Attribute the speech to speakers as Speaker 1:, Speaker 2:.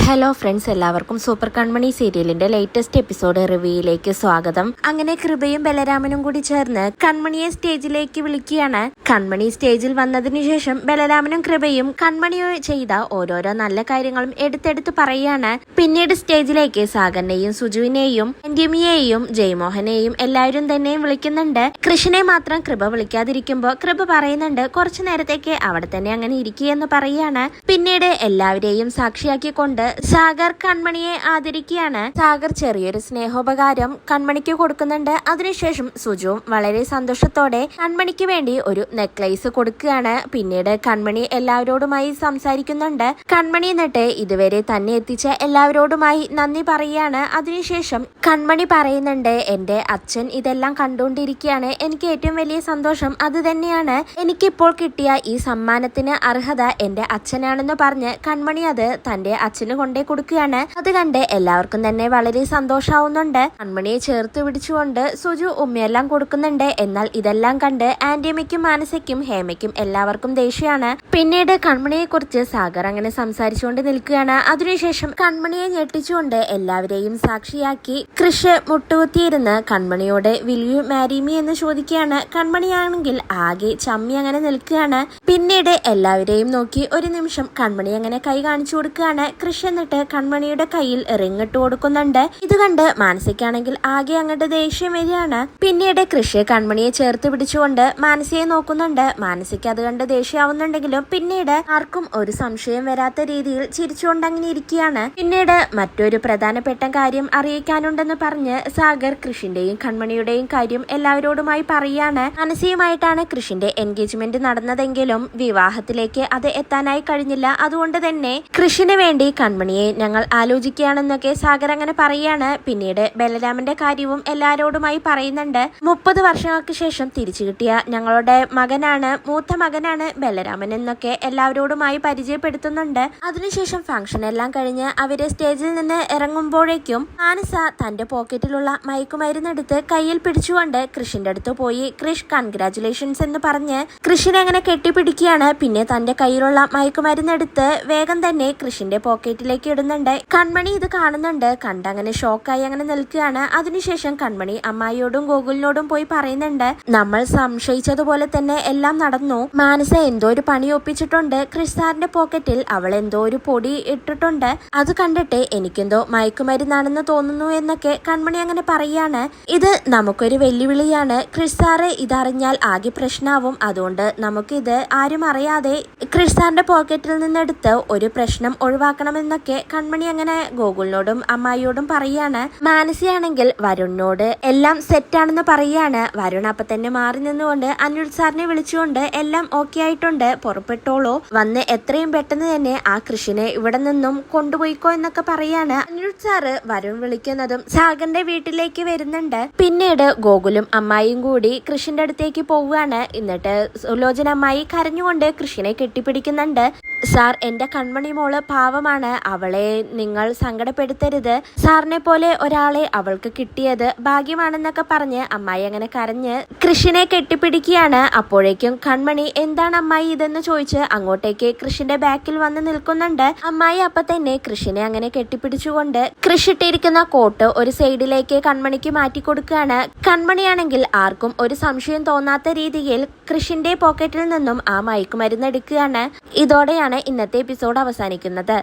Speaker 1: Hello friends, എല്ലാവർക്കും super കൺമണി സീരിയലിന്റെ latest episode റിവ്യൂയിലേക്ക് സ്വാഗതം. അങ്ങനെ കൃപയും ബലരാമനും കൂടി ചേർന്ന് കൺമണിയെ സ്റ്റേജിലേക്ക് വിളിക്കുകയാണ്. കൺമണി സ്റ്റേജിൽ വന്നതിനു ശേഷം ബലരാമനും കൃപയും കൺമണി ചെയ്ത ഓരോരോ നല്ല കാര്യങ്ങളും എടുത്തെടുത്ത് പറയുകയാണ്. പിന്നീട് സ്റ്റേജിലേക്ക് സാഗറിനെയും സുജുവിനെയും എന്റിമിയെയും ജയ്മോഹനെയും എല്ലാവരും തന്നെയും വിളിക്കുന്നുണ്ട്. കൃഷ്ണനെ മാത്രം കൃപ വിളിക്കാതിരിക്കുമ്പോൾ കൃപ പറയുന്നുണ്ട് കുറച്ചു നേരത്തേക്ക് അവിടെ തന്നെ അങ്ങനെ ഇരിക്കുകയെന്ന് പറയുകയാണ്. പിന്നീട് എല്ലാവരെയും സാക്ഷിയാക്കിക്കൊണ്ട് സാഗർ കൺമണിയെ ആദരിക്കുകയാണ്. സാഗർ ചെറിയൊരു സ്നേഹോപകാരം കൺമണിക്ക് കൊടുക്കുന്നുണ്ട്. അതിനുശേഷം സുജുവും വളരെ സന്തോഷത്തോടെ കൺമണിക്ക് വേണ്ടി ഒരു നെക്ലേസ് കൊടുക്കുകയാണ്. പിന്നീട് കൺമണി എല്ലാവരോടുമായി സംസാരിക്കുന്നുണ്ട്. കൺമണി എന്നിട്ട് ഇതുവരെ തന്നെ എത്തിച്ച എല്ലാവരോടുമായി നന്ദി പറയുകയാണ്. അതിനുശേഷം കൺമണി പറയുന്നുണ്ട്, എന്റെ അച്ഛൻ ഇതെല്ലാം കണ്ടുകൊണ്ടിരിക്കുകയാണ്. എനിക്ക് ഏറ്റവും വലിയ സന്തോഷം അത് തന്നെയാണ്. എനിക്കിപ്പോൾ കിട്ടിയ ഈ സമ്മാനത്തിന് അർഹത എന്റെ അച്ഛനാണെന്ന് പറഞ്ഞ് കൺമണി അത് തന്റെ അച്ഛന് കൊണ്ടേ കൊടുക്കുകയാണ്. അത് കണ്ട് എല്ലാവർക്കും തന്നെ വളരെ സന്തോഷാവുന്നുണ്ട്. കൺമണിയെ ചേർത്ത് പിടിച്ചുകൊണ്ട് സുജു ഉമ്മയെല്ലാം കൊടുക്കുന്നുണ്ട്. എന്നാൽ ഇതെല്ലാം കണ്ട് ആന്റിയമ്മയ്ക്കും മാനസയ്ക്കും ഹേമയ്ക്കും എല്ലാവർക്കും ദേഷ്യമാണ്. പിന്നീട് കൺമണിയെ കുറിച്ച് സാഗർ അങ്ങനെ സംസാരിച്ചുകൊണ്ട് നിൽക്കുകയാണ്. അതിനുശേഷം കൺമണിയെ ഞെട്ടിച്ചുകൊണ്ട് എല്ലാവരെയും സാക്ഷിയാക്കി കൃഷ് മുട്ടുകുത്തിയിരുന്ന് കൺമണിയോട് വിൽ യു മാരി മീ എന്ന് ചോദിക്കുകയാണ്. കൺമണിയാണെങ്കിൽ ആകെ ചമ്മി അങ്ങനെ നിൽക്കുകയാണ്. പിന്നീട് എല്ലാവരെയും നോക്കി ഒരു നിമിഷം കൺമണി അങ്ങനെ കൈ കാണിച്ചു കൊടുക്കുകയാണ്. കൃഷ് എന്നിട്ട് കൺമണിയുടെ കയ്യിൽ റിങ് ഇട്ട് കൊടുക്കുന്നുണ്ട്. ഇത് കണ്ട് മാനസിക്കാണെങ്കിൽ ആകെ അങ്ങോട്ട് ദേഷ്യം വരികയാണ്. പിന്നീട് കൃഷി കൺമണിയെ ചേർത്ത് പിടിച്ചുകൊണ്ട് മാനസിയെ നോക്കുന്നുണ്ട്. മാനസിക്ക് അത് കണ്ട് ദേഷ്യമാവുന്നുണ്ടെങ്കിലും പിന്നീട് ആർക്കും ഒരു സംശയം വരാത്ത രീതിയിൽ ചിരിച്ചുകൊണ്ട് അങ്ങനെ ഇരിക്കുകയാണ്. പിന്നീട് മറ്റൊരു പ്രധാനപ്പെട്ട കാര്യം അറിയിക്കാനുണ്ടെന്ന് പറഞ്ഞ് സാഗർ കൃഷിന്റെയും കൺമണിയുടെയും കാര്യം എല്ലാവരോടുമായി പറയുകയാണ്. മാനസികമായിട്ടാണ് കൃഷിന്റെ എൻഗേജ്മെന്റ് നടന്നതെങ്കിലും വിവാഹത്തിലേക്ക് അത് എത്താനായി കഴിഞ്ഞില്ല. അതുകൊണ്ട് തന്നെ കൃഷിന് വേണ്ടി കൺമണിയെ ഞങ്ങൾ ആലോചിക്കുകയാണെന്നൊക്കെ സാഗർ അങ്ങനെ പറയാണ്. പിന്നീട് ബലരാമന്റെ കാര്യവും എല്ലാരോടുമായി പറയുന്നുണ്ട്. 30 വർഷങ്ങൾക്ക് ശേഷം തിരിച്ചു കിട്ടിയ ഞങ്ങളുടെ മകനാണ്, മൂത്ത മകനാണ് ബലരാമൻ എന്നൊക്കെ എല്ലാവരോടുമായി പരിചയപ്പെടുത്തുന്നുണ്ട്. അതിനുശേഷം ഫംഗ്ഷൻ എല്ലാം കഴിഞ്ഞ് അവര് സ്റ്റേജിൽ നിന്ന് ഇറങ്ങുമ്പോഴേക്കും മാനസ തന്റെ പോക്കറ്റിലുള്ള മയക്കുമരുന്നെടുത്ത് കയ്യിൽ പിടിച്ചുകൊണ്ട് കൃഷിന്റെ അടുത്ത് പോയി കൃഷ് കൺഗ്രാറ്റുലേഷൻസ് എന്ന് പറഞ്ഞ് കൃഷിനെ അങ്ങനെ കെട്ടിപ്പിടിക്കുകയാണ്. പിന്നെ തന്റെ കയ്യിലുള്ള മയക്കുമരുന്നെടുത്ത് വേഗം തന്നെ കൃഷിന്റെ പോക്കറ്റിലേക്ക് ഇടുന്നുണ്ട്. കൺമണി ഇത് കാണുന്നുണ്ട്. കണ്ടങ്ങനെ ഷോക്കായി അങ്ങനെ നിൽക്കുകയാണ്. അതിനുശേഷം കൺമണി അമ്മായിയോടും ഗോകുലിനോടും പോയി പറയുന്നുണ്ട്, നമ്മൾ സംശയിച്ചതുപോലെ തന്നെ എല്ലാം നടന്നു. മാനസ എന്തോ ഒരു പണി ഒപ്പിച്ചിട്ടുണ്ട്. കൃഷ് സാറിന്റെ പോക്കറ്റിൽ അവൾ എന്തോ ഒരു പൊടി ഇട്ടിട്ടുണ്ട്. അത് കണ്ടിട്ട് എനിക്കെന്തോ മയക്കുമരുന്നാണെന്ന് തോന്നുന്നു എന്നൊക്കെ കൺമണി അങ്ങനെ പറയാണ്. ഇത് നമുക്കൊരു വെല്ലുവിളിയാണ്. കൃഷ് സാറ് ഇതറിഞ്ഞാൽ ആകെ പ്രശ്നമാവും. അതുകൊണ്ട് നമുക്കിത് ആരും അറിയാതെ കൃഷ് സാറിന്റെ പോക്കറ്റിൽ നിന്നെടുത്ത് ഒരു പ്രശ്നം ഒഴിവാക്കണമെന്നൊക്കെ കൺമണി അങ്ങനെ ഗോകുലിനോടും അമ്മായിയോടും പറയാണ്. മാനസിയാണെങ്കിൽ വരുണിനോട് എല്ലാം സെറ്റാണെന്ന് പറയാണ്. വരുൺ അപ്പൊ തന്നെ മാറി നിന്നുകൊണ്ട് അനിരുദ്ധ് സാറിനെ വിളിച്ചുകൊണ്ട് എല്ലാം ഓക്കെ ആയിട്ടുണ്ട്, പുറപ്പെട്ടോളൂ, വന്ന് എത്രയും പെട്ടെന്ന് തന്നെ ആ കൃഷിനെ ഇവിടെ നിന്നും കൊണ്ടുപോയിക്കോ എന്നൊക്കെ പറയാണ്. അനിരുദ്ധ് സാറ് വരുൺ വിളിക്കുന്നതും സാഗറിന്റെ വീട്ടിലേക്ക് വരുന്നുണ്ട്. പിന്നീട് ഗോകുലും അമ്മായിയും കൂടി കൃഷിന്റെ അടുത്തേക്ക് പോവുകയാണ്. എന്നിട്ട് സുലോചന അമ്മായി കരഞ്ഞുകൊണ്ട് കൃഷിനെ കെട്ടിപ്പിടിക്കുന്നുണ്ട്. സാർ, എന്റെ കൺമണി മോള് പാവമാണ്, അവളെ നിങ്ങൾ സങ്കടപ്പെടുത്തരുത്. സാറിനെ പോലെ ഒരാളെ അവൾക്ക് കിട്ടിയത് ഭാഗ്യമാണെന്നൊക്കെ പറഞ്ഞ് അമ്മായി അങ്ങനെ കരഞ്ഞ് കൃഷിനെ കെട്ടിപ്പിടിക്കുകയാണ്. അപ്പോഴേക്കും കൺമണി എന്താണ് അമ്മായി ഇതെന്ന് ചോദിച്ച് അങ്ങോട്ടേക്ക് കൃഷിന്റെ ബാക്കിൽ വന്ന് നിൽക്കുന്നുണ്ട്. അമ്മായി അപ്പൊ തന്നെ കൃഷിനെ അങ്ങനെ കെട്ടിപ്പിടിച്ചുകൊണ്ട് കൃഷിട്ടിരിക്കുന്ന കോട്ട് ഒരു സൈഡിലേക്ക് കൺമണിക്ക് മാറ്റി കൊടുക്കുകയാണ്. കൺമണിയാണെങ്കിൽ ആർക്കും ഒരു സംശയം തോന്നാത്ത രീതിയിൽ കൃഷിന്റെ പോക്കറ്റിൽ നിന്നും ആ മയക്കുമരുന്ന് എടുക്കുകയാണ്. ഇതോടെയാണ് ഇന്നത്തെ എപ്പിസോഡ് അവസാനിക്കുന്നത്.